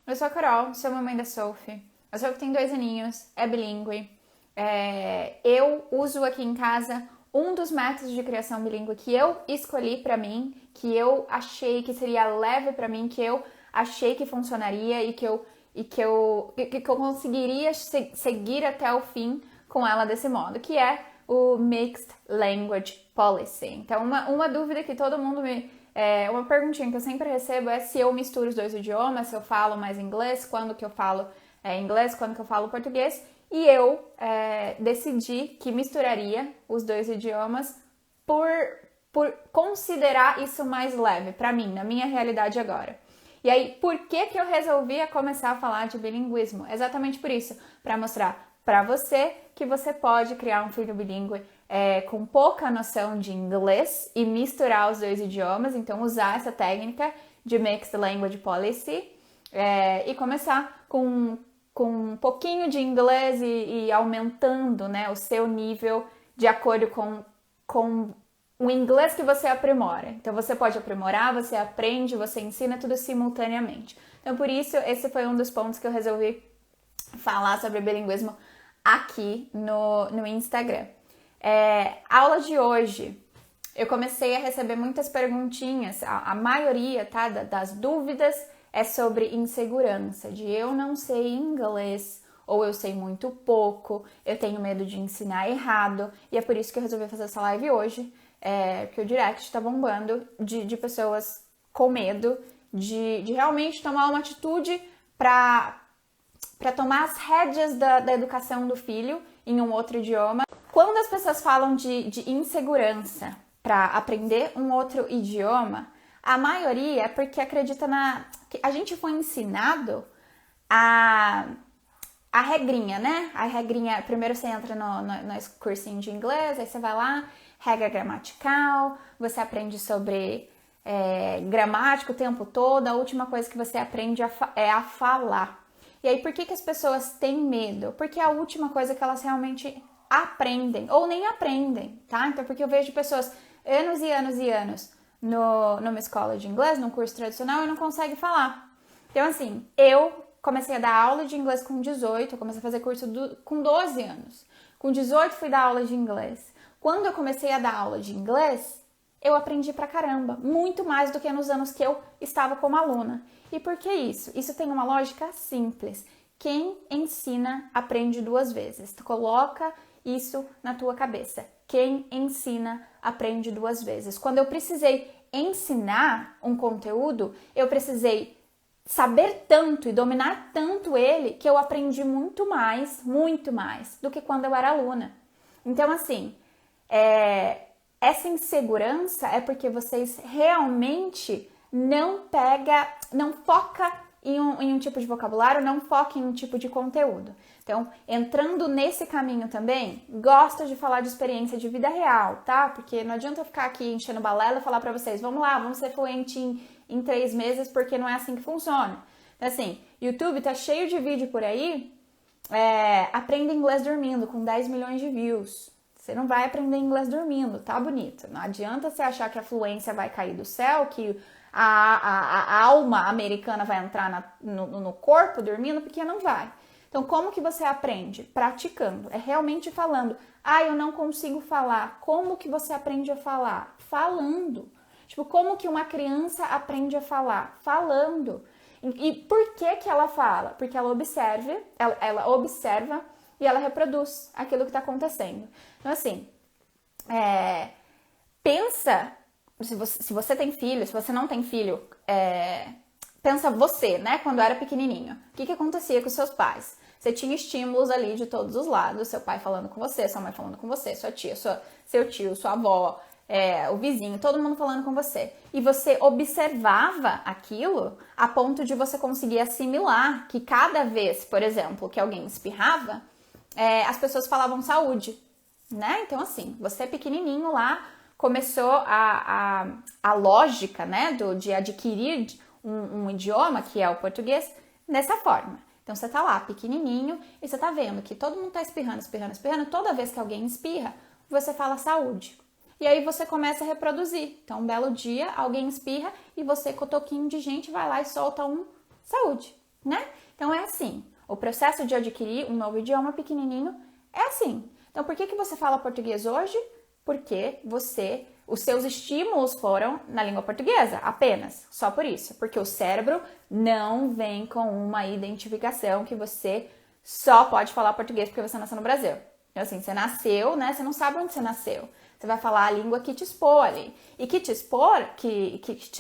Eu sou a Carol, sou mamãe da Sophie. A Sophie tem 2 aninhos, é bilíngue. Eu uso aqui em casa um dos métodos de criação bilíngue que eu escolhi pra mim, que eu achei que seria leve pra mim, que eu achei que funcionaria e que eu conseguiria seguir até o fim com ela desse modo, que é o Mixed Language Policy. Então, uma dúvida que todo mundo uma perguntinha que eu sempre recebo é se eu misturo os 2 idiomas, se eu falo mais inglês, quando que eu falo inglês, quando que eu falo português. E eu decidi que misturaria os 2 idiomas por considerar isso mais leve para mim, na minha realidade agora. E aí, por que eu resolvi começar a falar de bilinguismo? Exatamente por isso, para mostrar para você que você pode criar um filho bilíngue com pouca noção de inglês e misturar os 2 idiomas, então usar essa técnica de Mixed Language Policy e começar com um pouquinho de inglês e aumentando, né, o seu nível de acordo com o inglês que você aprimora. Então você pode aprimorar, você aprende, você ensina tudo simultaneamente. Então por isso esse foi um dos pontos que eu resolvi falar sobre bilinguismo aqui no Instagram. A aula de hoje, eu comecei a receber muitas perguntinhas, a maioria, tá, das dúvidas é sobre insegurança, de eu não sei inglês, ou eu sei muito pouco, eu tenho medo de ensinar errado, e é por isso que eu resolvi fazer essa live hoje, porque o direct tá bombando de pessoas com medo de realmente tomar uma atitude para tomar as rédeas da educação do filho em um outro idioma. Quando as pessoas falam de insegurança para aprender um outro idioma, a maioria é porque acredita que a gente foi ensinado a regrinha, né? A regrinha, primeiro você entra no cursinho de inglês, aí você vai lá, regra gramatical, você aprende sobre gramática o tempo todo, a última coisa que você aprende é a falar. E aí, por que as pessoas têm medo? Porque é a última coisa que elas realmente aprendem, ou nem aprendem, tá? Então, porque eu vejo pessoas anos e anos e anos numa escola de inglês, num curso tradicional, e não conseguem falar. Então, assim, eu comecei a dar aula de inglês com 18, eu comecei a fazer curso com 12 anos. Com 18 fui dar aula de inglês. Quando eu comecei a dar aula de inglês, eu aprendi pra caramba, muito mais do que nos anos que eu estava como aluna. E por que isso? Isso tem uma lógica simples. Quem ensina aprende 2 vezes. Tu coloca isso na tua cabeça. Quem ensina aprende 2 vezes. Quando eu precisei ensinar um conteúdo, eu precisei saber tanto e dominar tanto ele que eu aprendi muito mais do que quando eu era aluna. Então, assim, essa insegurança é porque vocês realmente não foca em um tipo de vocabulário, não foca em um tipo de conteúdo. Então, entrando nesse caminho também, gosto de falar de experiência de vida real, tá? Porque não adianta eu ficar aqui enchendo balela e falar pra vocês, vamos lá, vamos ser fluente em 3 meses, porque não é assim que funciona. Então, assim, YouTube tá cheio de vídeo por aí, aprenda inglês dormindo, com 10 milhões de views. Você não vai aprender inglês dormindo, tá bonito. Não adianta você achar que a fluência vai cair do céu, que a alma americana vai entrar no corpo dormindo, porque não vai. Então, como que você aprende? Praticando. É realmente falando. Eu não consigo falar. Como que você aprende a falar? Falando. Tipo, como que uma criança aprende a falar? Falando. E por que ela fala? Porque ela observa e ela reproduz aquilo que está acontecendo. Então, assim, pensa, se você tem filho, se você não tem filho, pensa você, né, quando era pequenininho. O que acontecia com os seus pais? Você tinha estímulos ali de todos os lados, seu pai falando com você, sua mãe falando com você, sua tia, seu tio, sua avó, o vizinho, todo mundo falando com você. E você observava aquilo a ponto de você conseguir assimilar que cada vez, por exemplo, que alguém espirrava, as pessoas falavam saúde, né? Então, assim, você pequenininho lá, começou a lógica, né, de adquirir um idioma, que é o português, dessa forma. Então, você tá lá, pequenininho, e você tá vendo que todo mundo tá espirrando, espirrando, espirrando. Toda vez que alguém espirra, você fala saúde. E aí você começa a reproduzir. Então, um belo dia, alguém espirra e você, com o toquinho de gente, vai lá e solta um saúde. né? Então é assim, o processo de adquirir um novo idioma pequenininho é assim. Então por que você fala português hoje? Porque os seus estímulos foram na língua portuguesa, apenas, só por isso. Porque o cérebro não vem com uma identificação que você só pode falar português porque você nasceu no Brasil. Então assim, você nasceu, né? Você não sabe onde você nasceu. Você vai falar a língua que te expor ali. E que te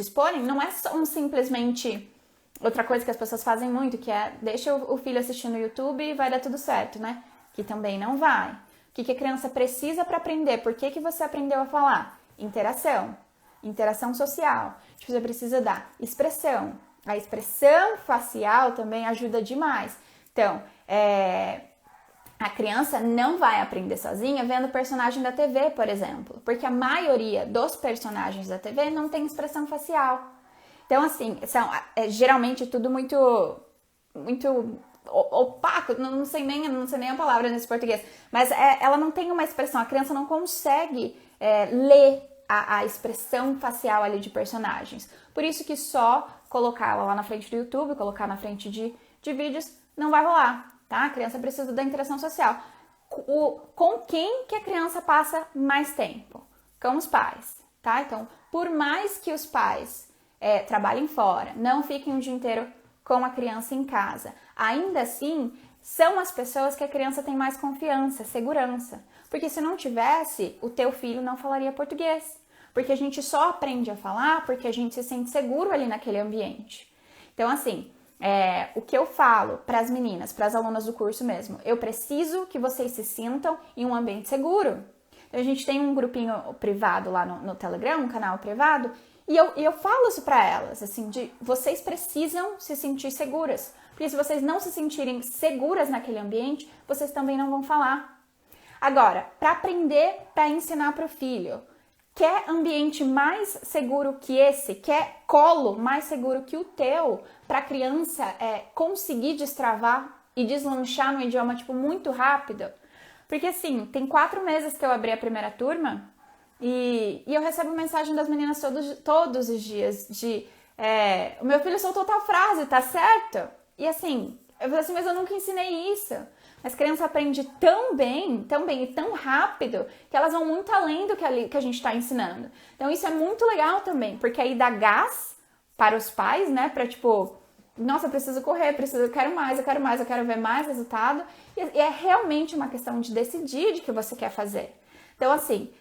exporem não é só simplesmente... Outra coisa que as pessoas fazem muito, que é deixa o filho assistir no YouTube e vai dar tudo certo, né? Que também não vai. O que a criança precisa para aprender? Por que você aprendeu a falar? Interação. Interação social. Você precisa dar expressão. A expressão facial também ajuda demais. Então, a criança não vai aprender sozinha vendo personagem da TV, por exemplo. Porque a maioria dos personagens da TV não tem expressão facial. Então, assim, geralmente tudo muito opaco, não sei nem a palavra nesse português, mas ela não tem uma expressão, a criança não consegue ler a expressão facial ali de personagens. Por isso que só colocar ela lá na frente do YouTube, colocar na frente de vídeos, não vai rolar, tá? A criança precisa da interação social. Com quem que a criança passa mais tempo? Com os pais, tá? Então, por mais que os pais trabalhem fora, não fiquem o dia inteiro com a criança em casa. Ainda assim, são as pessoas que a criança tem mais confiança, segurança. Porque se não tivesse, o teu filho não falaria português. Porque a gente só aprende a falar porque a gente se sente seguro ali naquele ambiente. Então, assim, o que eu falo para as meninas, para as alunas do curso mesmo, eu preciso que vocês se sintam em um ambiente seguro. Então, a gente tem um grupinho privado lá no Telegram, um canal privado, e eu falo isso para elas, assim, vocês precisam se sentir seguras. Porque se vocês não se sentirem seguras naquele ambiente, vocês também não vão falar. Agora, para aprender, para ensinar para o filho, quer ambiente mais seguro que esse? Quer colo mais seguro que o teu? Para a criança conseguir destravar e deslanchar no idioma, tipo, muito rápido? Porque, assim, tem 4 meses que eu abri a primeira turma, e eu recebo mensagem das meninas todos os dias de o meu filho soltou tal frase, tá certo? E assim, eu falei assim, mas eu nunca ensinei isso. As crianças aprendem tão bem e tão rápido que elas vão muito além do que a gente está ensinando. Então isso é muito legal também, porque aí dá gás para os pais, né? Pra tipo, nossa, eu preciso correr, eu quero mais, eu quero ver mais resultado. E é realmente uma questão de decidir de que você quer fazer. Então assim,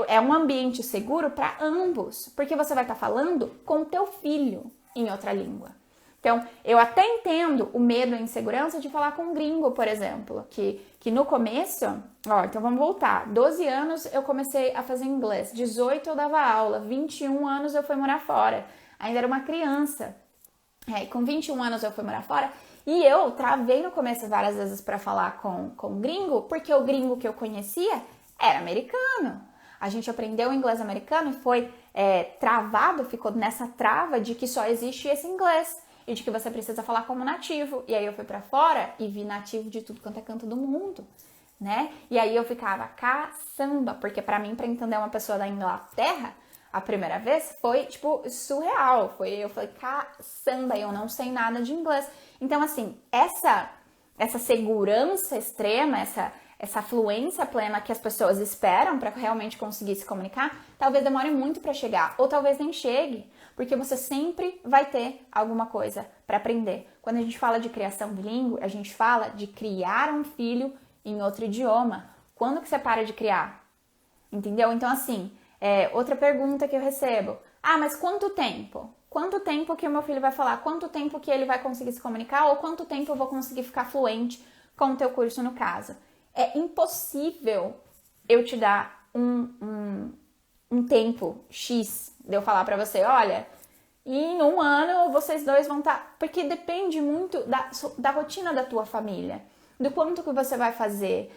é um ambiente seguro para ambos, porque você vai estar falando com o teu filho em outra língua. Então, eu até entendo o medo e a insegurança de falar com um gringo, por exemplo, que no começo, então vamos voltar, 12 anos eu comecei a fazer inglês, 18 eu dava aula, 21 anos eu fui morar fora, ainda era uma criança, com 21 anos eu fui morar fora, e eu travei no começo várias vezes para falar com gringo, porque o gringo que eu conhecia era americano. A gente aprendeu o inglês americano e foi travado, ficou nessa trava de que só existe esse inglês e de que você precisa falar como nativo. E aí eu fui pra fora e vi nativo de tudo quanto é canto do mundo, né? E aí eu ficava caçamba, porque pra mim, pra entender uma pessoa da Inglaterra, a primeira vez foi, tipo, surreal. Eu falei, caçamba, eu não sei nada de inglês. Então, assim, essa segurança extrema, essa fluência plena que as pessoas esperam para realmente conseguir se comunicar, talvez demore muito para chegar, ou talvez nem chegue, porque você sempre vai ter alguma coisa para aprender. Quando a gente fala de criação bilíngue, a gente fala de criar um filho em outro idioma. Quando que você para de criar? Entendeu? Então, assim, outra pergunta que eu recebo, mas quanto tempo? Quanto tempo que o meu filho vai falar? Quanto tempo que ele vai conseguir se comunicar? Ou quanto tempo eu vou conseguir ficar fluente com o teu curso no caso? É impossível eu te dar um tempo X de eu falar pra você, olha, em 1 ano vocês dois vão estar... Porque depende muito da rotina da tua família, do quanto que você vai fazer,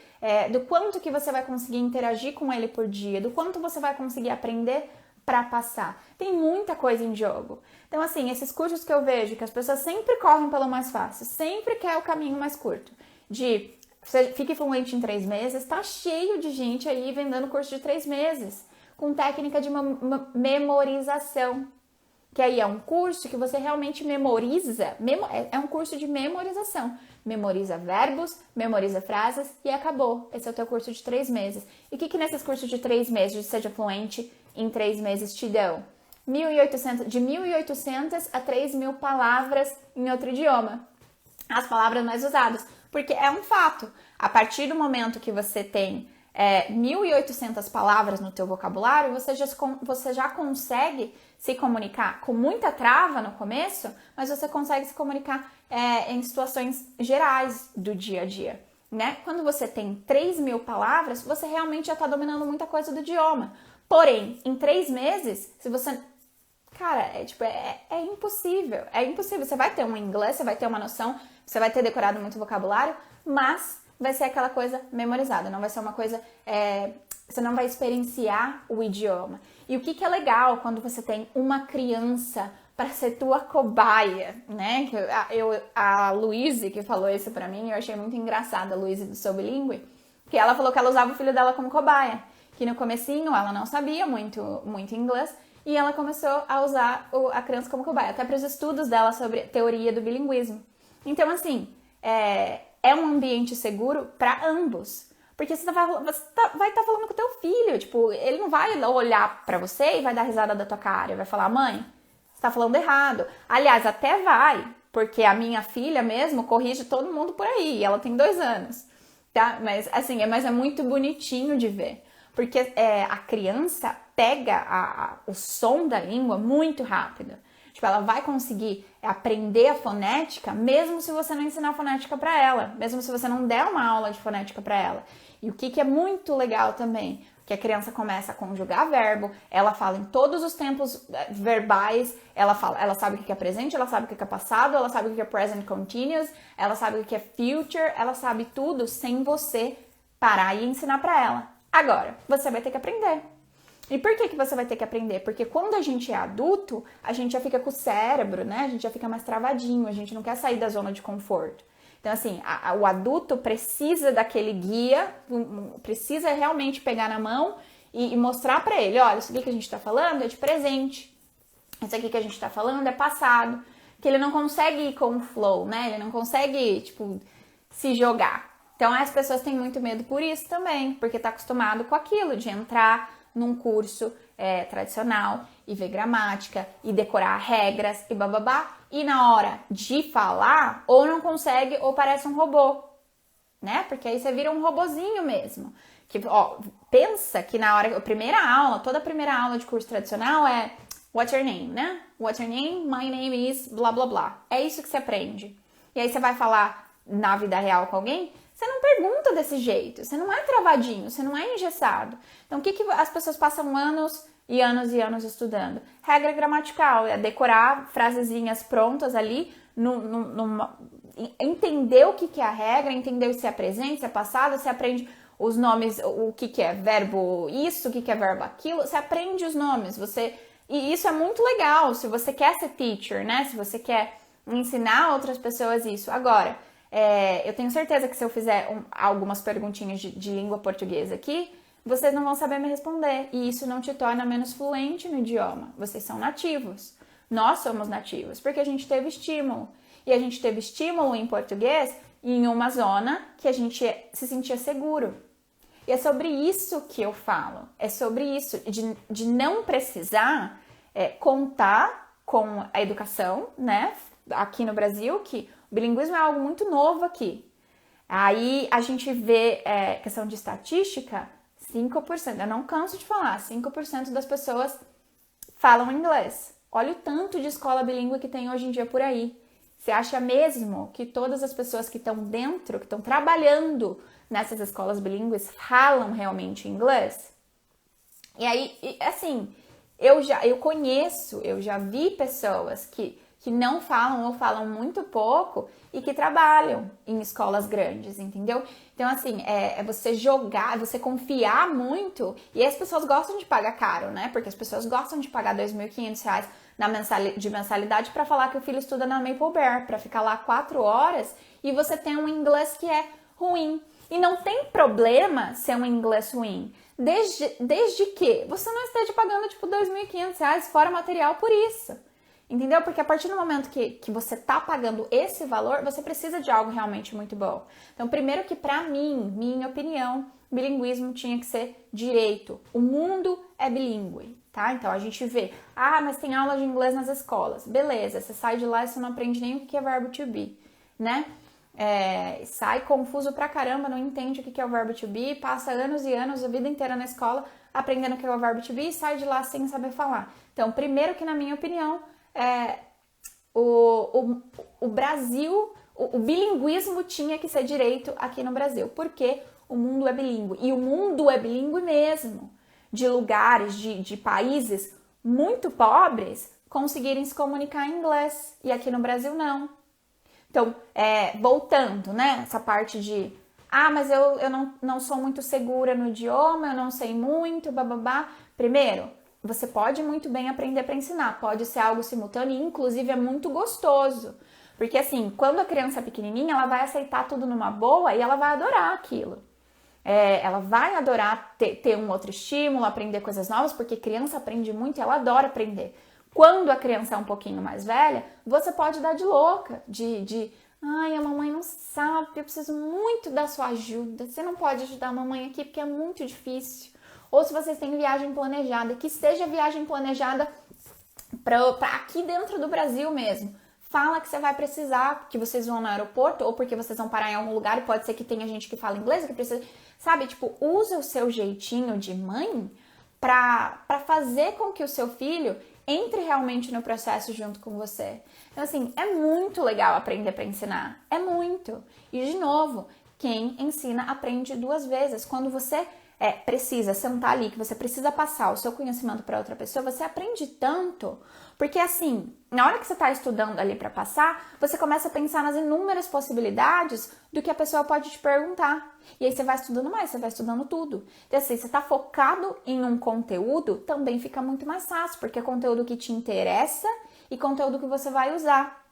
do quanto que você vai conseguir interagir com ele por dia, do quanto você vai conseguir aprender pra passar. Tem muita coisa em jogo. Então, assim, esses cursos que eu vejo que as pessoas sempre correm pelo mais fácil, sempre quer o caminho mais curto, você fique fluente em 3 meses, tá cheio de gente aí vendendo curso de 3 meses, com técnica de memorização. que aí é um curso que você realmente memoriza, é um curso de memorização. Memoriza verbos, memoriza frases e acabou. Esse é o teu curso de 3 meses. E o que nesses cursos de 3 meses de Seja Fluente em 3 meses te dão? De 1.800 a 3.000 palavras em outro idioma. As palavras mais usadas. Porque é um fato. A partir do momento que você tem 1.800 palavras no teu vocabulário, você já consegue se comunicar com muita trava no começo, mas você consegue se comunicar em situações gerais do dia a dia, né? Quando você tem 3.000 palavras, você realmente já está dominando muita coisa do idioma. Porém, em 3 meses, se você... Cara, é impossível. É impossível. Você vai ter um inglês, você vai ter uma noção, você vai ter decorado muito vocabulário, mas vai ser aquela coisa memorizada, não vai ser uma coisa... você não vai experienciar o idioma. E o que é legal quando você tem uma criança para ser tua cobaia, né? A Luíse que falou isso pra mim, eu achei muito engraçada, a Luíse do Sou Bilíngue, que ela falou que ela usava o filho dela como cobaia, que no comecinho ela não sabia muito inglês, e ela começou a usar a criança como cobaia, até para os estudos dela sobre teoria do bilinguismo. Então, assim, é um ambiente seguro para ambos. Porque você vai estar falando com o teu filho. Tipo, ele não vai olhar para você e vai dar risada da tua cara. Ele vai falar, mãe, você tá falando errado. Aliás, até vai. Porque a minha filha mesmo corrige todo mundo por aí. Ela tem 2 anos. Tá? Mas, assim, mas é muito bonitinho de ver. Porque a criança pega o som da língua muito rápido. Tipo, ela vai conseguir aprender a fonética mesmo se você não ensinar fonética para ela, mesmo se você não der uma aula de fonética para ela. E o que é muito legal também, que a criança começa a conjugar verbo, ela fala em todos os tempos verbais, ela sabe o que é presente, ela sabe o que é passado, ela sabe o que é present continuous, ela sabe o que é future, ela sabe tudo sem você parar e ensinar para ela. Agora, você vai ter que aprender. E por que você vai ter que aprender? Porque quando a gente é adulto, a gente já fica com o cérebro, né? A gente já fica mais travadinho, a gente não quer sair da zona de conforto. Então, assim, o adulto precisa daquele guia, precisa realmente pegar na mão e mostrar pra ele, olha, isso aqui que a gente tá falando é de presente, isso aqui que a gente tá falando é passado, que ele não consegue ir com o flow, né? Ele não consegue, tipo, se jogar. Então, as pessoas têm muito medo por isso também, porque tá acostumado com aquilo de entrar num curso tradicional e ver gramática e decorar regras e bababá, e na hora de falar, ou não consegue ou parece um robô, né? Porque aí você vira um robozinho mesmo. Que, pensa que na hora, toda a primeira aula de curso tradicional é what's your name, né? What's your name? My name is blá blá blá. É isso que você aprende. E aí você vai falar na vida real com alguém, você não pergunta desse jeito, você não é travadinho, você não é engessado. Então, o que as pessoas passam anos e anos e anos estudando? Regra gramatical, é decorar frasezinhas prontas ali, entender o que é a regra, entender se é presente, se é passado, você aprende os nomes, o que é verbo isso, o que é verbo aquilo, você aprende os nomes, e isso é muito legal, se você quer ser teacher, né? Se você quer ensinar outras pessoas isso. Agora, eu tenho certeza que se eu fizer algumas perguntinhas de língua portuguesa aqui, vocês não vão saber me responder. E isso não te torna menos fluente no idioma. Vocês são nativos. Nós somos nativos, porque a gente teve estímulo. E a gente teve estímulo em português em uma zona que a gente se sentia seguro. E é sobre isso que eu falo. É sobre isso, de não precisar contar com a educação, né? Aqui no Brasil, que o bilinguismo é algo muito novo aqui. Aí a gente vê questão de estatística, 5%, eu não canso de falar, 5% das pessoas falam inglês. Olha o tanto de escola bilíngue que tem hoje em dia por aí. Você acha mesmo que todas as pessoas que estão dentro, que estão trabalhando nessas escolas bilíngues, falam realmente inglês? E aí, assim, eu já vi pessoas que não falam ou falam muito pouco e que trabalham em escolas grandes, entendeu? Então, assim, é você jogar, é você confiar muito, e as pessoas gostam de pagar caro, né? Porque as pessoas gostam de pagar R$2.500 de mensalidade para falar que o filho estuda na Maple Bear, para ficar lá 4 horas e você tem um inglês que é ruim. E não tem problema ser um inglês ruim, desde que você não esteja pagando, tipo, R$2.500 fora material por isso. Entendeu? Porque a partir do momento que você tá pagando esse valor, você precisa de algo realmente muito bom. Então, primeiro que pra mim, minha opinião, bilinguismo tinha que ser direito. O mundo é bilíngue, tá? Então, a gente vê, mas tem aula de inglês nas escolas. Beleza, você sai de lá e você não aprende nem o que é verbo to be, né? Sai confuso pra caramba, não entende o que é o verbo to be, passa anos e anos, a vida inteira na escola, aprendendo o que é o verbo to be e sai de lá sem saber falar. Então, primeiro que na minha opinião, o Brasil, o bilinguismo tinha que ser direito aqui no Brasil, porque o mundo é bilíngue. E o mundo é bilíngue mesmo, de lugares, de países muito pobres conseguirem se comunicar em inglês, e aqui no Brasil não. Então, voltando, né, essa parte de, mas eu não sou muito segura no idioma, eu não sei muito, bababá. Primeiro, você pode muito bem aprender para ensinar, pode ser algo simultâneo e inclusive é muito gostoso. Porque assim, quando a criança é pequenininha, ela vai aceitar tudo numa boa e ela vai adorar aquilo. Ela vai adorar ter um outro estímulo, aprender coisas novas, porque criança aprende muito e ela adora aprender. Quando a criança é um pouquinho mais velha, você pode dar de louca, a mamãe não sabe, eu preciso muito da sua ajuda, você não pode ajudar a mamãe aqui porque é muito difícil. Ou se vocês têm viagem planejada, que seja viagem planejada para aqui dentro do Brasil mesmo. Fala que você vai precisar, que vocês vão no aeroporto, ou porque vocês vão parar em algum lugar, e pode ser que tenha gente que fala inglês, que precisa, sabe? Tipo, usa o seu jeitinho de mãe para fazer com que o seu filho entre realmente no processo junto com você. Então, assim, é muito legal aprender para ensinar. É muito. E, de novo, quem ensina aprende duas vezes. Quando você precisa sentar ali, que você precisa passar o seu conhecimento para outra pessoa, você aprende tanto, porque assim, na hora que você está estudando ali para passar, você começa a pensar nas inúmeras possibilidades do que a pessoa pode te perguntar, e aí você vai estudando mais, você vai estudando tudo. Então assim, você está focado em um conteúdo, também fica muito mais fácil, porque é conteúdo que te interessa e conteúdo que você vai usar.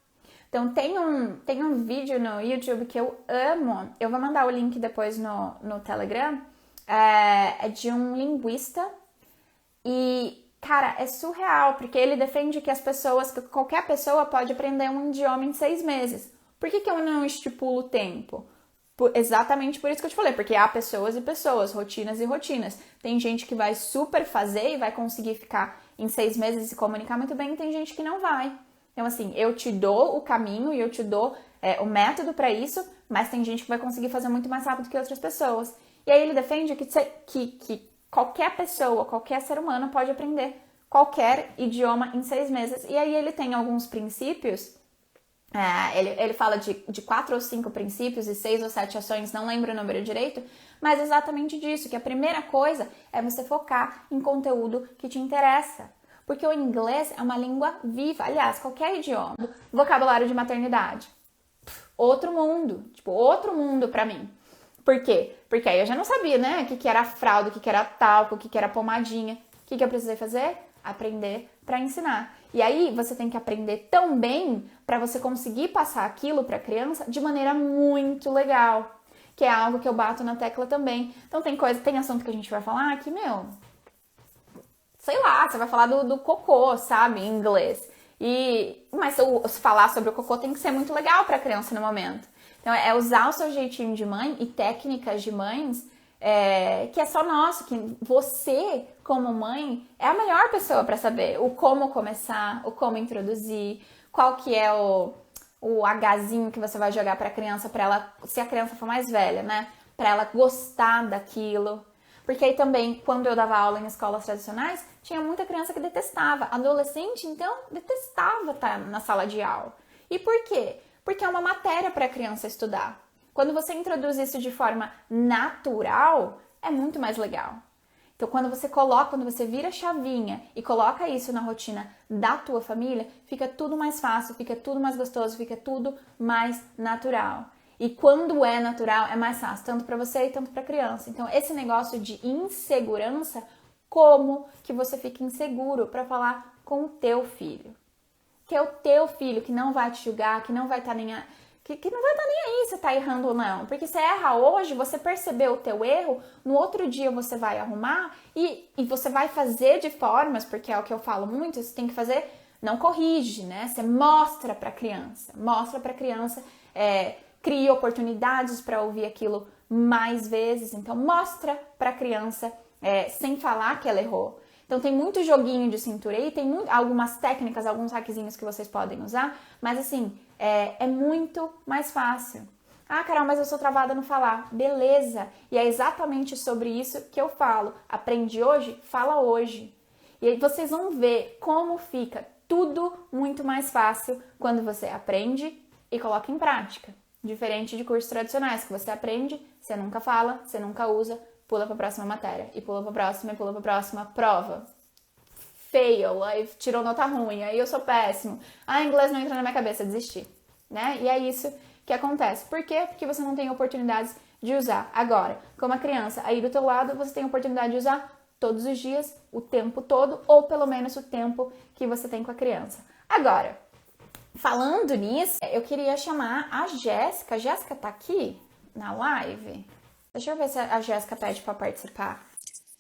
Então tem um vídeo no YouTube que eu amo, eu vou mandar o link depois no Telegram, é de um linguista e, cara, é surreal, porque ele defende que qualquer pessoa pode aprender um idioma em 6 meses. Por que eu não estipulo tempo? Exatamente por isso que eu te falei, porque há pessoas e pessoas, rotinas e rotinas. Tem gente que vai super fazer e vai conseguir ficar em 6 meses e se comunicar muito bem, e tem gente que não vai. Então, assim, eu te dou o caminho e eu te dou o método para isso, mas tem gente que vai conseguir fazer muito mais rápido que outras pessoas. E aí ele defende que qualquer pessoa, qualquer ser humano pode aprender qualquer idioma em 6 meses. E aí ele tem alguns princípios, ele fala de 4 ou 5 princípios e 6 ou 7 ações, não lembro o número direito, mas exatamente disso, que a primeira coisa é você focar em conteúdo que te interessa. Porque o inglês é uma língua viva, aliás, qualquer idioma. Vocabulário de maternidade. Outro mundo pra mim. Por quê? Porque aí eu já não sabia, né? O que era fralda, o que era talco, o que era pomadinha. O que eu precisei fazer? Aprender para ensinar. E aí você tem que aprender tão bem para você conseguir passar aquilo para a criança de maneira muito legal. Que é algo que eu bato na tecla também. Então tem assunto que a gente vai falar que, sei lá, você vai falar do cocô, sabe? Em inglês. Mas se falar sobre o cocô tem que ser muito legal para a criança no momento. Então, é usar o seu jeitinho de mãe e técnicas de mães que é só nosso, que você, como mãe, é a melhor pessoa para saber o como começar, o como introduzir, qual que é o Hzinho que você vai jogar para a criança, para ela, se a criança for mais velha, né? Para ela gostar daquilo. Porque aí também, quando eu dava aula em escolas tradicionais, tinha muita criança que detestava. Adolescente, então, detestava estar na sala de aula. E por quê? Porque é uma matéria para a criança estudar. Quando você introduz isso de forma natural, é muito mais legal. Então, quando você vira a chavinha e coloca isso na rotina da tua família, fica tudo mais fácil, fica tudo mais gostoso, fica tudo mais natural. E quando é natural, é mais fácil, tanto para você e tanto para a criança. Então, esse negócio de insegurança, como que você fica inseguro para falar com o teu filho? Que é o teu filho que não vai te julgar, que não vai estar nem aí se tá errando ou não. Porque você erra hoje, você percebeu o teu erro, no outro dia você vai arrumar e você vai fazer de formas, porque é o que eu falo muito, você tem que fazer não corrige, né? Você mostra para a criança, cria oportunidades para ouvir aquilo mais vezes. Então, mostra para a criança sem falar que ela errou. Então, tem muito joguinho de cintura aí, tem algumas técnicas, alguns hackzinhos que vocês podem usar, mas assim, é muito mais fácil. Ah, Carol, mas eu sou travada no falar. Beleza! E é exatamente sobre isso que eu falo. Aprende hoje? Fala hoje. E aí vocês vão ver como fica tudo muito mais fácil quando você aprende e coloca em prática. Diferente de cursos tradicionais, que você aprende, você nunca fala, você nunca usa, pula para a próxima matéria, e pula para a próxima, e pula para a próxima, prova. Fail, aí tirou nota ruim, aí eu sou péssimo. Ah, inglês não entra na minha cabeça, desisti. Né? E é isso que acontece. Por quê? Porque você não tem oportunidades de usar. Agora, como a criança aí do teu lado, você tem oportunidade de usar todos os dias, o tempo todo, ou pelo menos o tempo que você tem com a criança. Agora, falando nisso, eu queria chamar a Jéssica. A Jéssica tá aqui na live? Deixa eu ver se a Jéssica pede para participar.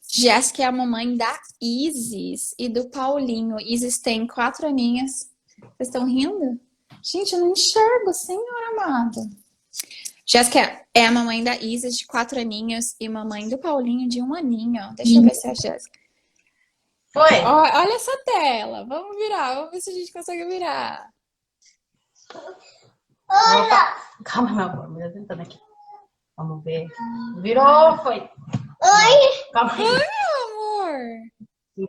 Jéssica é a mamãe da Isis e do Paulinho. Isis tem 4 aninhos. Vocês estão rindo? Gente, eu não enxergo, senhora amada. Jéssica é a mamãe da Isis de 4 aninhos e mamãe do Paulinho de 1 aninho. Deixa eu ver se é a Jéssica. Foi. Olha essa tela. Vamos virar. Vamos ver se a gente consegue virar. Opa. Calma, meu amor. Me tentando aqui. Vamos ver. Virou, foi. Oi! Calma aí. Oi, meu amor.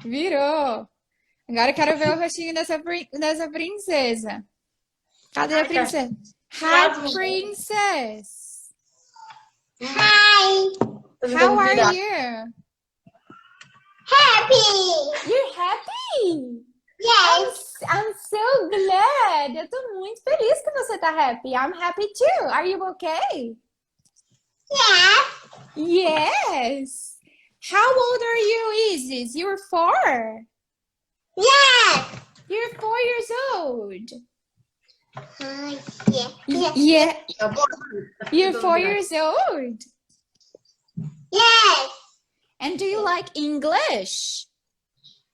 Virou. Agora eu quero ver o rostinho dessa princesa. Cadê a princesa? Hi, princess. Hi! How are you? Happy! You're happy? Yes! I'm so glad. Eu tô muito feliz que você tá happy. I'm happy too. Are you okay? Yes! Yes. How old are you, Isis? You're 4. Yes! You're 4 years old. Yeah. Yeah. Tá bom? You're 4 years old. Yes! And do you like English?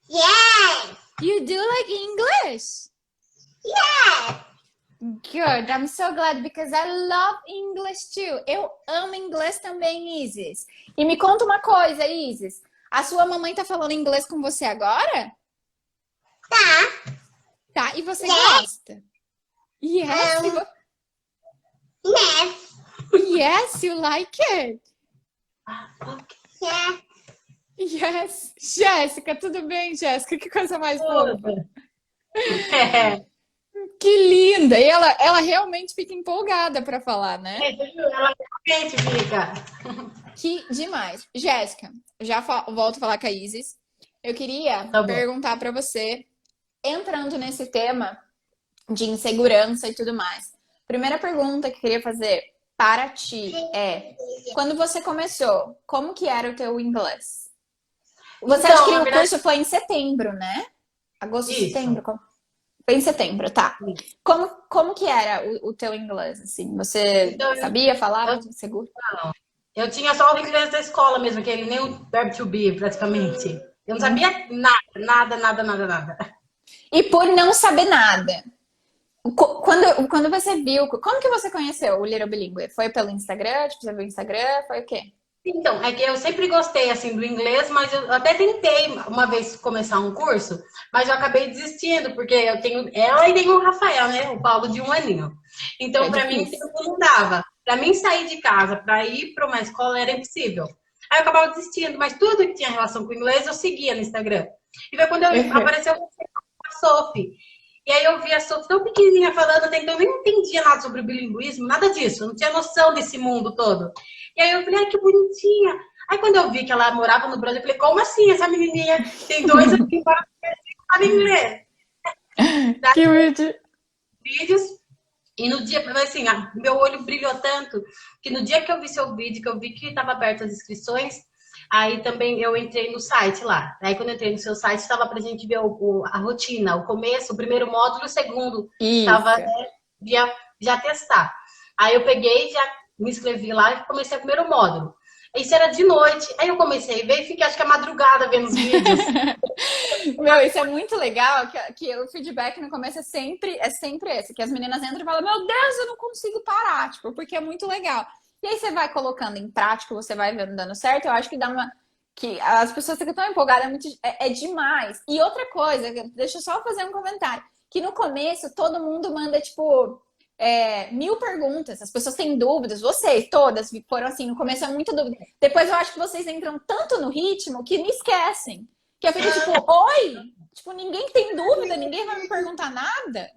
Yes! You do like English? Yes! Good. I'm so glad because I love English too. Eu amo inglês também, Isis. E me conta uma coisa, Isis. A sua mamãe tá falando inglês com você agora? Tá. Tá. E você Yes. gosta? Yes. Yes! Yes, you like it? Yes! Yes. Jéssica, tudo bem, Jéssica? Que coisa mais fofa. É. Que linda! E ela realmente fica empolgada pra falar, né? Ela realmente fica. Que demais. Jéssica, já volto a falar com a Isis. Eu queria Tá bom. perguntar pra você, entrando nesse tema de insegurança e tudo mais. Primeira pergunta que eu queria fazer para ti é: quando você começou, como que era o teu inglês? Você Então, acha que na o verdade- curso foi em setembro, né? Agosto, Isso. setembro? Foi em setembro, tá. Como que era o teu inglês, assim? Você Então, sabia, falava, seguro? Eu tinha só o inglês da escola mesmo, que ele nem o verbo to be, praticamente. Eu não sabia nada. E por não saber nada, quando você viu, como que você conheceu o Little Bilingue? Foi pelo Instagram? Tipo, você viu o Instagram? Foi o quê? Então, é que eu sempre gostei, assim, do inglês, mas eu até tentei uma vez começar um curso, mas eu acabei desistindo, porque eu tenho ela e tenho o Rafael, né? O Paulo de 1 aninho. Então, É pra mim, difícil. tempo não dava. Pra mim, sair de casa pra ir pra uma escola era impossível. Aí eu acabava desistindo, mas tudo que tinha relação com o inglês eu seguia no Instagram. E foi quando apareceu a Sophie. E aí eu vi a Sophie tão pequenininha falando, até então eu nem entendia nada sobre o bilinguismo, nada disso, eu não tinha noção desse mundo todo. E aí eu falei, ai, que bonitinha. Aí quando eu vi que ela morava no Brasil, eu falei, como assim? Essa menininha tem 2 anos que fala inglês. Que bonitinho. Vídeos. E no dia, assim, meu olho brilhou tanto que no dia que eu vi seu vídeo, que eu vi que estava aberto as inscrições, aí também eu entrei no site lá. Aí quando eu entrei no seu site, estava pra gente ver a rotina, o começo, o primeiro módulo e o segundo. Estava já testar. Aí eu peguei, já me inscrevi lá e comecei o primeiro módulo. Isso era de noite. Aí eu comecei a ver e fiquei, acho que a madrugada vendo os vídeos. Meu, isso é muito legal, que o feedback no começo é sempre esse, que as meninas entram e falam, meu Deus, eu não consigo parar, tipo, porque é muito legal. E aí você vai colocando em prática, você vai vendo dando certo, eu acho que dá uma... que as pessoas ficam tão empolgadas, é demais. E outra coisa, deixa eu só fazer um comentário, que no começo todo mundo manda, tipo, 1000 perguntas, as pessoas têm dúvidas, vocês todas foram assim, no começo é muita dúvida. Depois eu acho que vocês entram tanto no ritmo que me esquecem. Que eu fico tipo, oi? Tipo, ninguém tem dúvida, ninguém vai me perguntar nada.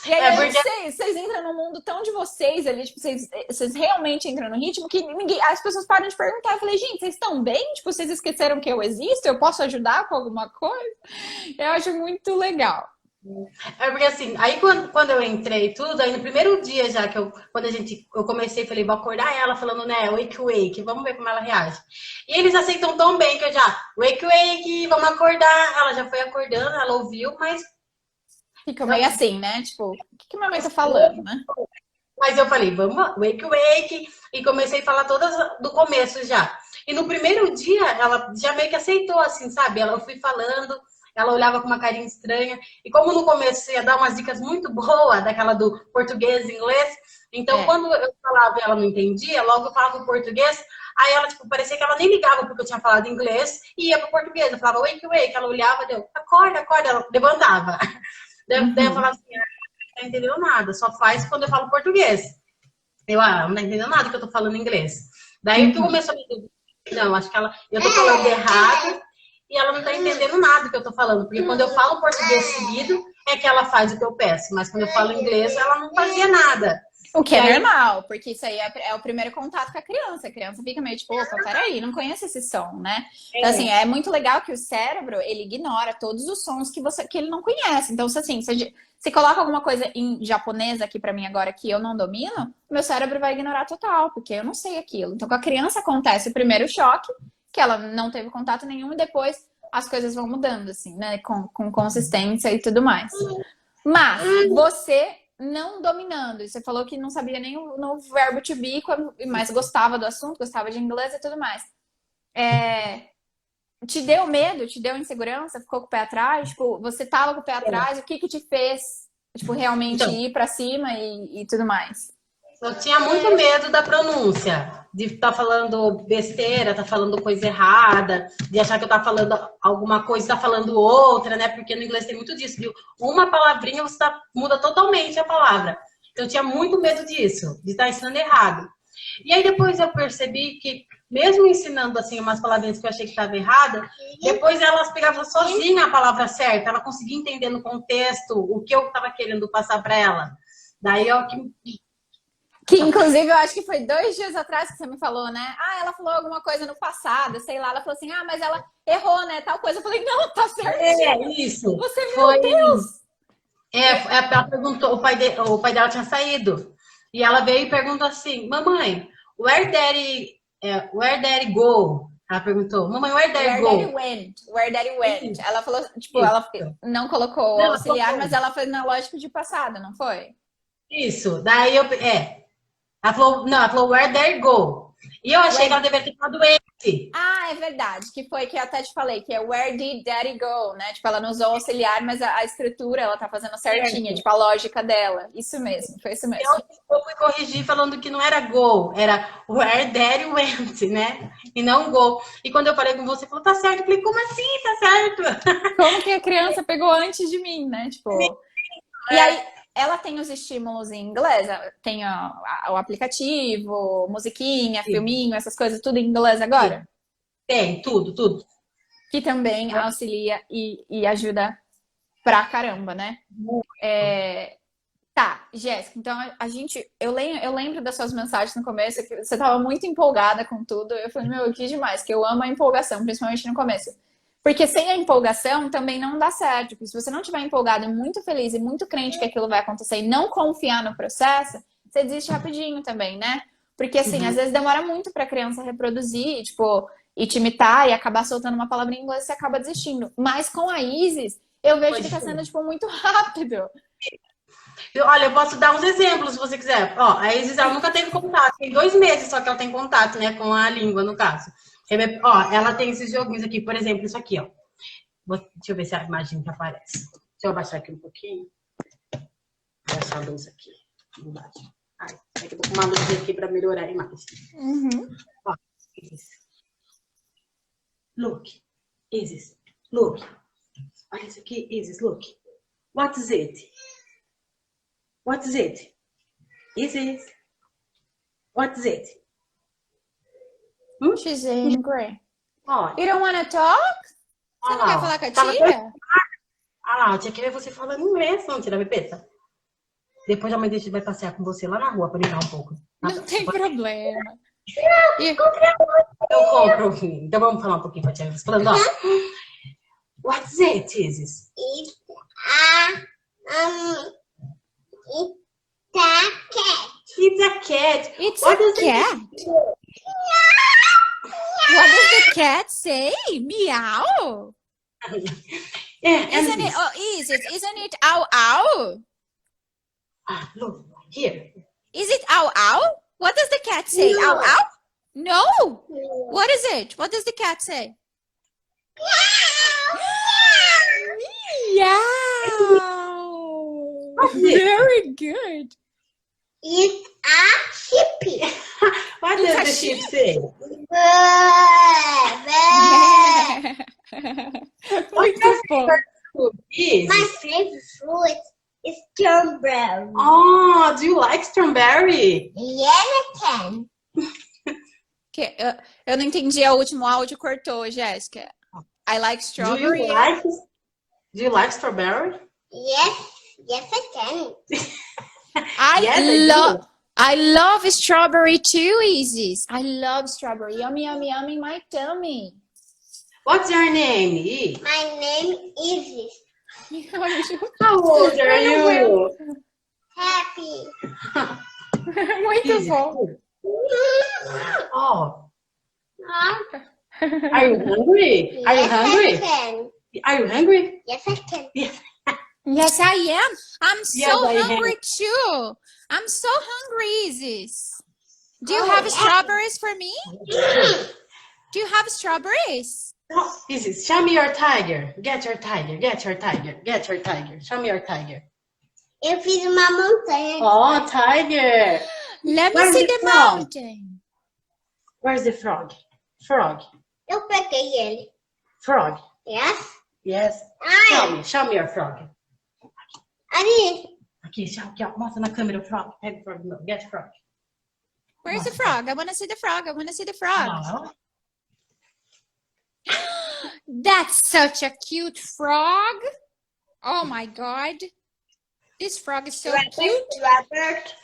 E aí eu não sei, vocês entram no mundo tão de vocês ali, tipo, vocês realmente entram no ritmo que as pessoas param de perguntar. Eu falei, gente, vocês estão bem? Tipo, vocês esqueceram que eu existo? Eu posso ajudar com alguma coisa? Eu acho muito legal. É porque assim, aí quando eu entrei tudo, aí no primeiro dia já que eu comecei, falei, vou acordar ela falando, né, wake wake, vamos ver como ela reage. E eles aceitam tão bem que eu já, wake wake, vamos acordar. Ela já foi acordando, ela ouviu, mas fica meio assim, né? Tipo, o que minha mãe tá falando, né? Mas eu falei, vamos, wake wake, e comecei a falar todas do começo já. E no primeiro dia, ela já meio que aceitou, assim, sabe? Eu fui falando, ela olhava com uma carinha estranha. E como no começo ia dar umas dicas muito boas, daquela do português e inglês, então quando eu falava e ela não entendia, logo eu falava o português, aí ela, tipo, parecia que ela nem ligava porque eu tinha falado inglês e ia pro português. Eu falava, wake, wake, ela olhava, deu, acorda, acorda, ela levantava. Daí eu falava assim, não tá entendendo nada, só faz quando eu falo português. Eu, não tá entendendo nada que eu tô falando inglês. Daí que começou a me dizer, não, acho que eu tô falando errado e ela não tá entendendo nada que eu tô falando, porque quando eu falo português seguido, é que ela faz o que eu peço, mas quando eu falo inglês, ela não fazia nada. O que é normal, porque isso aí é o primeiro contato com a criança. A criança fica meio tipo, opa, peraí, não conhece esse som, né? Então, assim, é muito legal que o cérebro, ele ignora todos os sons que ele não conhece. Então, se coloca alguma coisa em japonês aqui pra mim agora que eu não domino, meu cérebro vai ignorar total, porque eu não sei aquilo. Então, com a criança acontece o primeiro choque, que ela não teve contato nenhum, e depois as coisas vão mudando, assim, né? Com consistência e tudo mais. Mas, você não dominando. Você falou que não sabia nem no verbo to be, mas gostava do assunto, gostava de inglês e tudo mais. Te deu medo? Te deu insegurança? Ficou com o pé atrás? Tipo, você tava com o pé atrás? O que te fez, tipo, realmente ir pra cima e tudo mais? Eu tinha muito medo da pronúncia, de estar falando besteira, estar falando coisa errada, de achar que eu estava falando alguma coisa e estar falando outra, né? Porque no inglês tem muito disso, viu? Uma palavrinha você muda totalmente a palavra. Então, eu tinha muito medo disso, de estar ensinando errado. E aí depois eu percebi que, mesmo ensinando assim umas palavrinhas que eu achei que estava errada, depois elas pegavam sozinha a palavra certa, ela conseguia entender no contexto o que eu estava querendo passar para ela. Daí eu que inclusive eu acho que foi 2 dias atrás que você me falou, né? Ela falou alguma coisa no passado, sei lá. Ela falou assim, mas ela errou, né? Tal coisa. Eu falei, não, tá certo. Isso. Você, meu Deus! Ela perguntou, o pai dela tinha saído. E ela veio e perguntou assim, mamãe, where daddy go? Ela perguntou, mamãe, where daddy go? Where daddy went. Ela falou, tipo, ela não colocou o auxiliar, mas ela foi na lógica de passado, não foi? Isso. Daí ela falou, where daddy go? E eu achei que ela deveria ter falado esse. É verdade. Que foi que eu até te falei, que é where did daddy go, né? Tipo, ela não usou o auxiliar, mas a estrutura ela tá fazendo certinha, tipo, a lógica dela. Isso mesmo, foi isso mesmo. Eu fui corrigir falando que não era go, era where daddy went, né? E não go. E quando eu falei com você, falou, tá certo. Eu falei, como assim, tá certo? Como que a criança pegou antes de mim, né? Tipo... E aí, ela tem os estímulos em inglês? Tem o aplicativo, musiquinha, filminho, essas coisas, tudo em inglês agora? Tem, tudo. Que também auxilia e ajuda pra caramba, né? Tá, Jéssica, então eu lembro das suas mensagens no começo, que você tava muito empolgada com tudo. Eu falei, meu, que demais, que eu amo a empolgação, principalmente no começo. Porque sem a empolgação também não dá certo. Porque se você não estiver empolgado e muito feliz e muito crente que aquilo vai acontecer e não confiar no processo, você desiste rapidinho também, né? Porque assim, às vezes demora muito pra criança reproduzir, tipo, e te imitar e acabar soltando uma palavra em inglês e você acaba desistindo. Mas com a Isis, eu vejo que tá sendo, tipo, muito rápido. Olha, eu posso dar uns exemplos se você quiser. Ó, a Isis, ela nunca teve contato. Tem 2 meses só que ela tem contato, né, com a língua, no caso. Ó, ela tem esses joguinhos aqui, por exemplo, isso aqui, ó. Deixa eu ver se a imagem que aparece. Deixa eu abaixar aqui um pouquinho. Vou abaixar a luz aqui. Embaixo. Ai, é que eu vou com uma luz aqui para melhorar a imagem. Ó, Isis. Look. Isis. Look. Olha isso aqui, Isis, look. What is it? What is it? Isis. What is it? She's angry. Ó, You don't wanna talk? Você não quer falar com a tia? Ah lá, eu tinha que ver você falando inglês, não, tia da Pepeta. Depois a mãe dele vai passear com você lá na rua para brincar um pouco. Não tem problema. Eu compro. Então vamos falar um pouquinho com a tia. Falando, ó. What is it, Isis? It's a cat. It's a cat. It's What a is it? cat. What does the cat say? Meow. Yeah, and Isn't it? this. Oh, isn't it ow ow? Ah, look, here. Is it ow ow? What does the cat say? No. Ow ow? No. What is it? What does the cat say? Meow. What's this? Very good. It's a sheep. What It's does a the sheep say? Muito bom. Is. My favorite fruit is strawberry. Oh, do you like strawberry? Yes, I can. Eu não entendi o último áudio, cortou, Jéssica. I like strawberry. Do you like strawberry? Yes, I can. Yes, I love strawberry too, Isis. I love strawberry. Yummy, yummy, yummy in my tummy. What's your name? E? My name is How old are you? Happy. Muito Easy. bom. Oh, are you hungry? Are you Yes, hungry? I can. Are you hungry? Yes, I can. Yes, I am. I'm so Yes, I am. hungry too. I'm so hungry, Isis. Do you Oh, have yeah. strawberries for me? Do you have strawberries? No, Isis, show me your tiger. Get your tiger. Get your tiger. Get your tiger. Show me your tiger. Eu fiz uma montanha. Oh, tiger. Let me Where's see the the frog? mountain. Where's the frog? Frog. Eu peguei ele. Frog. Yes? Yes. Ai, Show me your frog. ali. Aqui, aqui, ó. Mostra na câmera o frog. Pega o frog. No, get frog. Where's the frog? I want to see the frog. I want to see the frog. Oh. That's such a cute frog. Oh my god. This frog is so cute. Robert.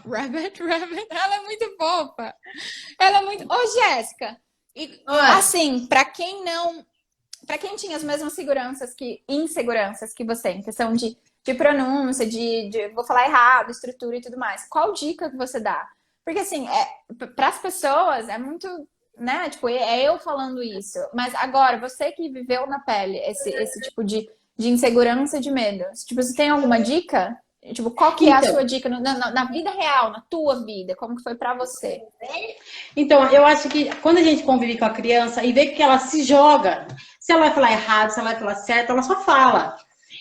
Rabbit. Ela é muito fofa. Ela é muito. Ô, Jéssica. E, Oi. assim, pra quem não. Pra quem tinha as mesmas inseguranças que você, em questão de pronúncia, vou falar errado, estrutura e tudo mais, qual dica que você dá? Porque, assim, para as pessoas é muito, né? Tipo, é eu falando isso. Mas agora, você que viveu na pele esse tipo de insegurança e de medo, tipo, você tem alguma dica? Tipo, qual que é a sua dica na vida real, na tua vida? Como que foi pra você? Então, eu acho que quando a gente convive com a criança e vê que ela se joga, se ela vai falar errado, se ela vai falar certo, ela só fala.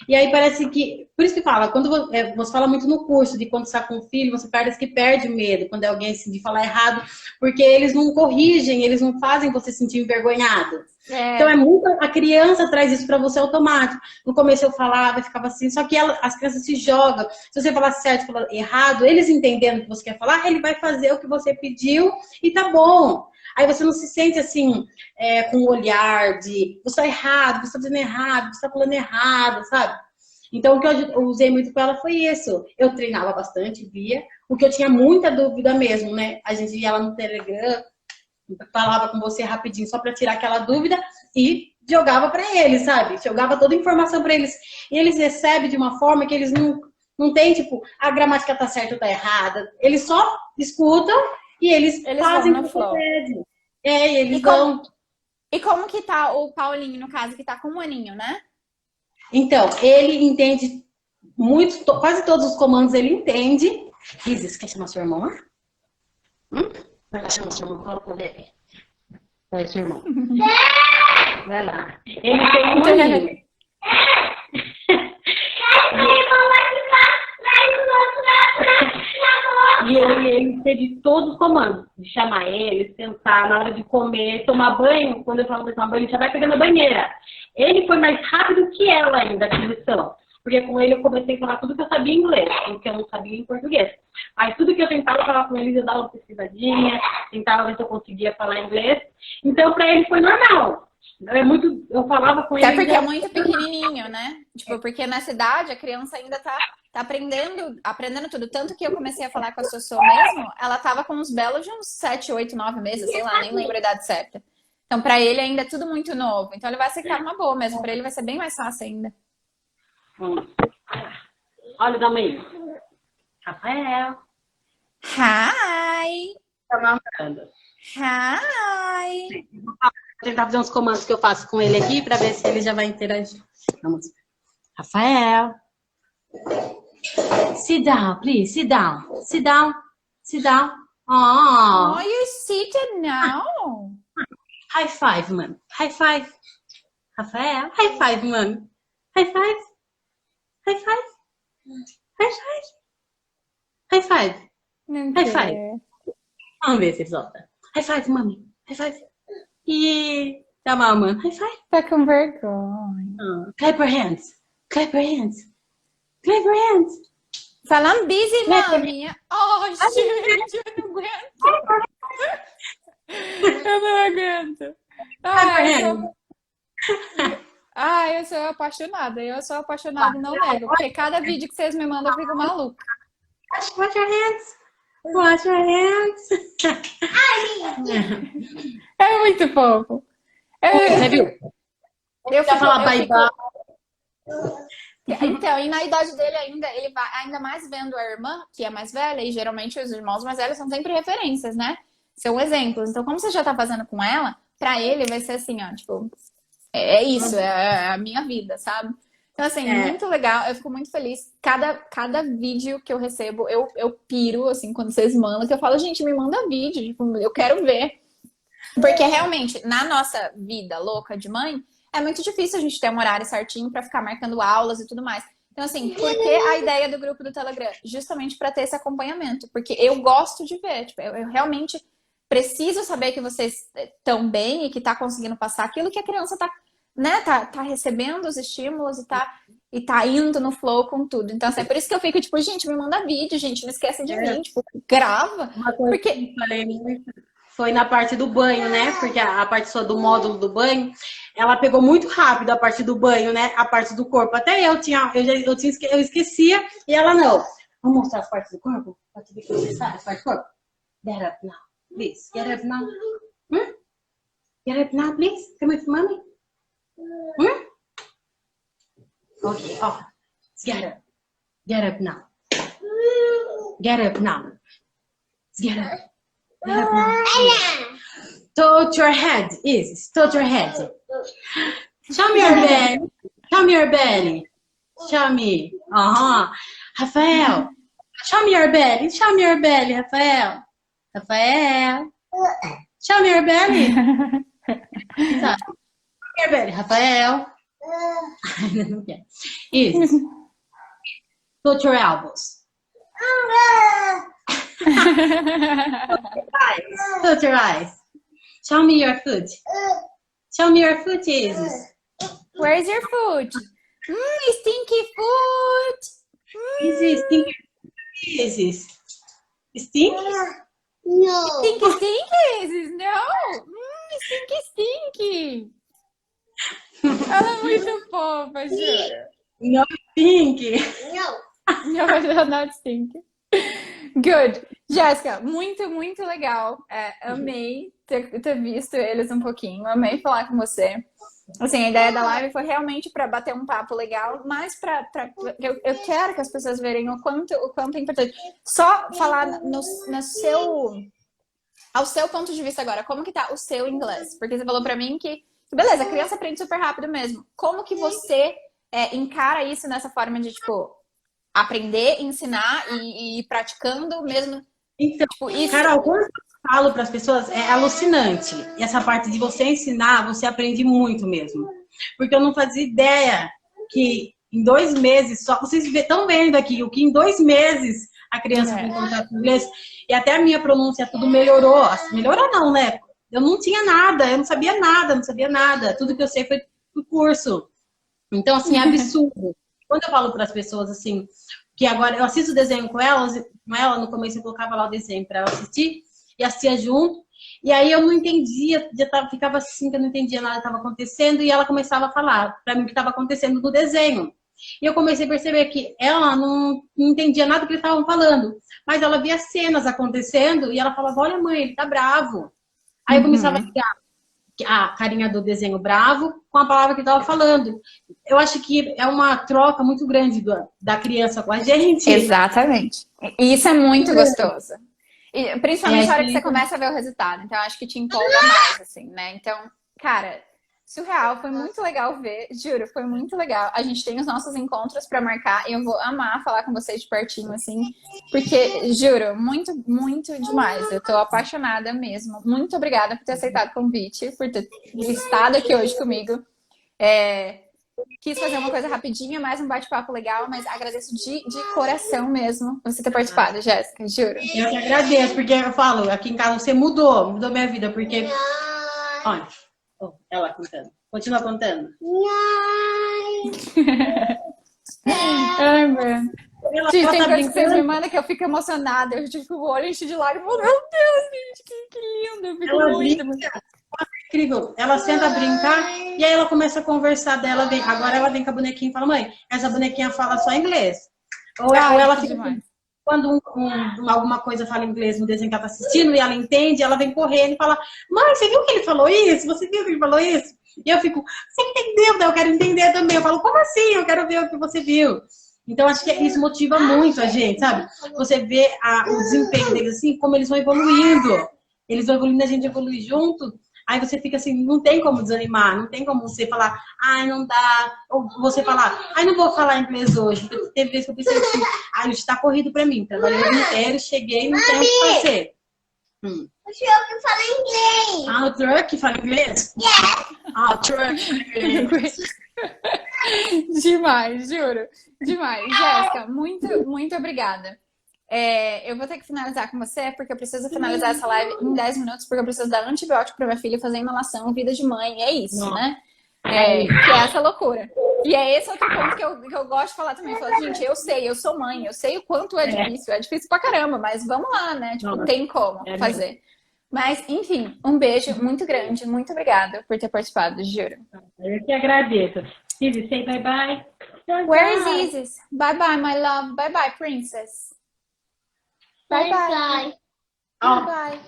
E aí parece que... Por isso que fala, quando você fala muito no curso de quando você está com o filho, você parece que perde o medo quando é alguém de falar errado, porque eles não corrigem, eles não fazem você sentir envergonhado. Então é muito... A criança traz isso para você automático. No começo eu falava, ficava assim, só que as crianças se jogam. Se você falar certo, falar errado, eles entendendo o que você quer falar, ele vai fazer o que você pediu e tá bom. Aí você não se sente assim, com um olhar de você tá errado, você tá dizendo errado, você tá falando errado, sabe? Então o que eu usei muito com ela foi isso. Eu treinava bastante, via. O que eu tinha muita dúvida mesmo, né? A gente ia lá no Telegram, falava com você rapidinho só pra tirar aquela dúvida e jogava pra eles, sabe? Jogava toda a informação pra eles. E eles recebem de uma forma que eles não tem, tipo, a gramática tá certa ou tá errada. Eles só escutam e eles fazem o que você pede. E eles vão. E como que tá o Paulinho, no caso, que tá com 1 aninho, né? Então, ele entende quase todos os comandos ele entende. Isis, quer chamar seu irmão lá? Vai lá chamar seu irmão, fala com ele. Vai, seu irmão. Vai lá. Ele tem um aninho. E ele entende todos os comandos. De chamar ele, sentar, na hora de comer, tomar banho. Quando eu falo de tomar banho, ele já vai pegando a banheira. Ele foi mais rápido que ela ainda, a aquisição. Porque com ele eu comecei a falar tudo que eu sabia em inglês, o que eu não sabia em português. Aí tudo que eu tentava falar com ele, eu dava uma pesquisadinha, tentava ver se eu conseguia falar inglês. Então, pra ele foi normal. Eu falava com ele... Até porque é muito pequenininho, né? Tipo, porque nessa idade a criança ainda tá aprendendo tudo. Tanto que eu comecei a falar com a Sossô mesmo, ela tava com uns belos de uns 7, 8, 9 meses, sei lá, nem lembro a idade certa. Então, pra ele ainda é tudo muito novo. Então, ele vai aceitar uma boa mesmo. Pra ele vai ser bem mais fácil ainda. Olha o tamanho. Rafael. Hi! Tá namorando. Hi! Vou tentar fazer uns comandos que eu faço com ele aqui pra ver se ele já vai interagir. Vamos. Rafael. Sit down, please. Sit down. Sit down. Sit down. Oh. Oh, you seated now? High five, mano. High five. Rafael. High five, mano. High five. High five. High five. High five. Não High quer. five. Vamos ver se ele solta. High five, mami. High five. E tá mal, mano. High five. Tá com vergonha. Clap your hands. Clap your hands. Clap your hands. Falando busy, mami. Oh, gente, eu não aguento. Eu não aguento. Eu sou apaixonada. Eu sou apaixonada e não nego. Porque cada vídeo que vocês me mandam eu fico maluca. Wash your hands. Wash your hands. É muito fofo. Você viu? Eu Fica falar bye bye. Então, e na idade dele ainda, ele vai ainda mais vendo a irmã, que é mais velha, e geralmente os irmãos mais velhos são sempre referências, né? São exemplos. Então, como você já tá fazendo com ela, pra ele vai ser assim, ó, tipo, é isso, é a minha vida, sabe? Então, assim, muito legal, eu fico muito feliz. Cada vídeo que eu recebo, eu piro, assim, quando vocês mandam, que eu falo, gente, me manda vídeo, tipo, eu quero ver. Porque realmente, na nossa vida louca de mãe, é muito difícil a gente ter um horário certinho pra ficar marcando aulas e tudo mais. Então, assim, por que a ideia do grupo do Telegram? Justamente pra ter esse acompanhamento. Porque eu gosto de ver, tipo, eu realmente preciso saber que vocês estão bem e que tá conseguindo passar aquilo que a criança tá, né, tá recebendo os estímulos e tá indo no flow com tudo. Então, assim, é por isso que eu fico, tipo, gente, me manda vídeo, gente, não esquece de mim, tipo, grava. Uma coisa que eu falei muito foi na parte do banho, né? Porque a parte só do módulo do banho, ela pegou muito rápido a parte do banho, né? A parte do corpo. Até eu esquecia e ela não. Vamos mostrar as partes do corpo? Pra te ver que você sabe as partes do corpo. Get up now, please. Get up now. Get up now, please. Come with mommy. Okay, get up. Get up now. Get up now. Get up. Get up now. Touch your head, Isis. Touch your head. Show me your belly. Show me your belly. Show me. Rafael. Show me your belly. Show me your belly, Rafael. Rafael. Show me your belly. Show me your belly, Rafael. Não quer. Isis. Touch your elbows. Touch your eyes. Show me your foot. Show me your foot, Isis. Where's your food? Stinky food. Isis, stinky. Isis. Stinky? No. Stinky, Isis? No. Stinky. Ela é muito fofa, juro. No stinky. No. No, not stinky. Good. Jéssica, muito, muito legal. Amei ter visto eles um pouquinho. Amei falar com você. Assim, a ideia da live foi realmente para bater um papo legal, mas eu quero que as pessoas verem o quanto é importante. Só falar ao seu ponto de vista agora, como que tá o seu inglês? Porque você falou para mim que, beleza, a criança aprende super rápido mesmo. Como que você encara isso nessa forma de, tipo, aprender, ensinar e ir praticando mesmo. Então, Tipo, isso. Carol, quando eu falo para as pessoas, é alucinante. E essa parte de você ensinar, você aprende muito mesmo. Porque eu não fazia ideia que em 2 meses, só vocês estão vendo aqui, o que em 2 meses a criança com contato com inglês, e até a minha pronúncia tudo melhorou. Melhorou não, né? Eu não tinha nada, eu não sabia nada, não sabia nada. Tudo que eu sei foi do curso. Então, assim, é absurdo. Quando eu falo para as pessoas, assim, que agora eu assisto o desenho com ela, no começo eu colocava lá o desenho para ela assistir, e assistia junto, e aí eu não entendia, ficava assim, que eu não entendia nada que estava acontecendo, e ela começava a falar para mim o que estava acontecendo no desenho. E eu comecei a perceber que ela não entendia nada do que eles estavam falando, mas ela via cenas acontecendo, e ela falava, olha mãe, ele tá bravo. Aí eu começava a ligar a carinha do desenho bravo com a palavra que estava falando. Eu acho que é uma troca muito grande da criança com a gente. Exatamente. E isso é muito gostoso. E, principalmente na hora que você começa a ver o resultado. Então, eu acho que te empolga mais, assim, né? Então, cara, surreal. Foi muito legal ver. Juro, foi muito legal. A gente tem os nossos encontros pra marcar. E eu vou amar falar com vocês de pertinho, assim. Porque, juro, muito, muito demais. Eu tô apaixonada mesmo. Muito obrigada por ter aceitado o convite. Por ter estado aqui hoje comigo. Quis fazer uma coisa rapidinha, mais um bate-papo legal, mas agradeço de coração mesmo você ter participado, Jéssica, juro. Eu que agradeço, porque eu falo, aqui em casa você mudou minha vida, porque... Olha, ela contando. Continua contando. Ai, mano. Gente, tem coisa que vocês me mandam que eu fico emocionada, eu fico o olho enche de lágrimas. Meu Deus, gente, que lindo. Eu fico ela muito, brinca. Incrível. Ela senta a brincar e aí ela começa a conversar dela. Agora ela vem com a bonequinha e fala, mãe, essa bonequinha fala só inglês. Ou ela fica assim, quando alguma coisa fala inglês no desenho que ela tá assistindo e ela entende, ela vem correndo e fala, mãe, você viu que ele falou isso? Você viu que ele falou isso? E eu fico, você entendeu? Eu quero entender também. Eu falo, como assim? Eu quero ver o que você viu. Então, acho que isso motiva muito a gente, sabe? Você vê o desempenho deles assim, como eles vão evoluindo. Eles vão evoluindo, a gente evolui junto. Aí você fica assim, não tem como desanimar, não tem como você falar, ai, não dá. Ou você falar, ai, não vou falar inglês hoje. Teve vezes que eu pensei assim, ai, hoje tá corrido pra mim. Trabalhei o dia inteiro, cheguei, não tenho o que fazer. O truck fala inglês. Ah, o truck fala inglês? Yeah. Ah, o truck. Demais, juro. Demais. Jéssica, muito, muito obrigada. Eu vou ter que finalizar com você, porque eu preciso finalizar essa live em 10 minutos, porque eu preciso dar antibiótico para minha filha fazer inalação, vida de mãe, é isso, né? Que é essa loucura. E é esse outro ponto que eu gosto de falar também. Falar, gente, eu sei, eu sou mãe, eu sei o quanto é difícil pra caramba, mas vamos lá, né? Tipo, tem como fazer. Mas, enfim, um beijo muito grande, muito obrigada por ter participado, juro. Eu que agradeço. Izzy, say bye-bye. Where is Isis? Bye-bye, my love. Bye-bye, princess. Bye-bye. Bye-bye.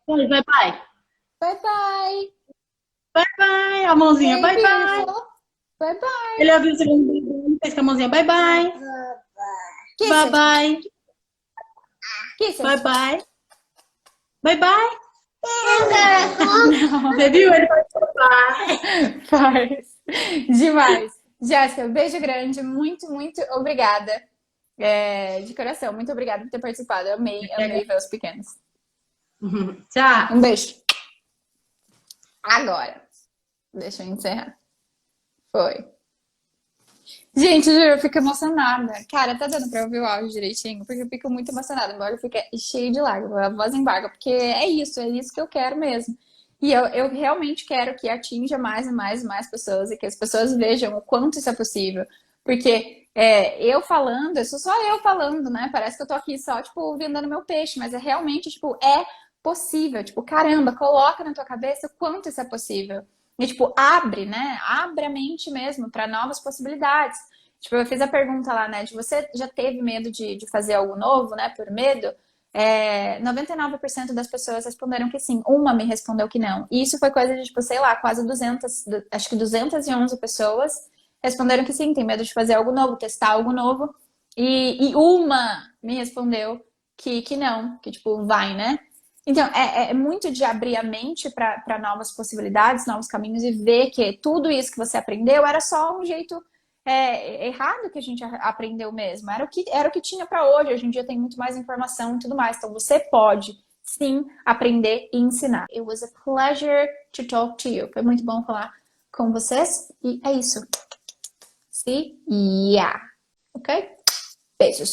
Bye-bye. Bye-bye. Bye-bye. A mãozinha, bye-bye. Bye-bye. Ele abriu o segundo, fez com a mãozinha, bye-bye. Bye-bye. Bye-bye. Bye-bye. Você viu? Ele faz. Demais. Jéssica, beijo grande. Muito, muito obrigada. De coração, muito obrigada por ter participado. Eu amei ver os pequenos. Tchau. Um beijo. Agora, deixa eu encerrar. Foi. Gente, eu fico emocionada. Cara, tá dando pra ouvir o áudio direitinho? Porque eu fico muito emocionada. Meu olho fica cheio de lágrimas, a voz embarga. Porque é isso que eu quero mesmo. E eu realmente quero que atinja mais e mais e mais pessoas. E que as pessoas vejam o quanto isso é possível. Porque eu falando, isso só eu falando, né? Parece que eu tô aqui só, tipo, vendendo meu peixe. Mas realmente, tipo, é possível. Tipo, caramba, coloca na tua cabeça o quanto isso é possível. E, tipo, abre, né? Abre a mente mesmo para novas possibilidades. Tipo, eu fiz a pergunta lá, né? De você já teve medo de fazer algo novo, né? Por medo? 99% das pessoas responderam que sim. Uma me respondeu que não. E isso foi coisa de, tipo, sei lá, quase 200, acho que 211 pessoas responderam que sim, tem medo de fazer algo novo, testar algo novo. E uma me respondeu que não, que, tipo, vai, né? Então, é muito de abrir a mente para novas possibilidades, novos caminhos e ver que tudo isso que você aprendeu era só um jeito errado que a gente aprendeu mesmo. Era o que tinha para hoje. Hoje em dia tem muito mais informação e tudo mais. Então você pode, sim, aprender e ensinar. It was a pleasure to talk to you. Foi muito bom falar com vocês. E é isso. See ya. Ok? Beijos.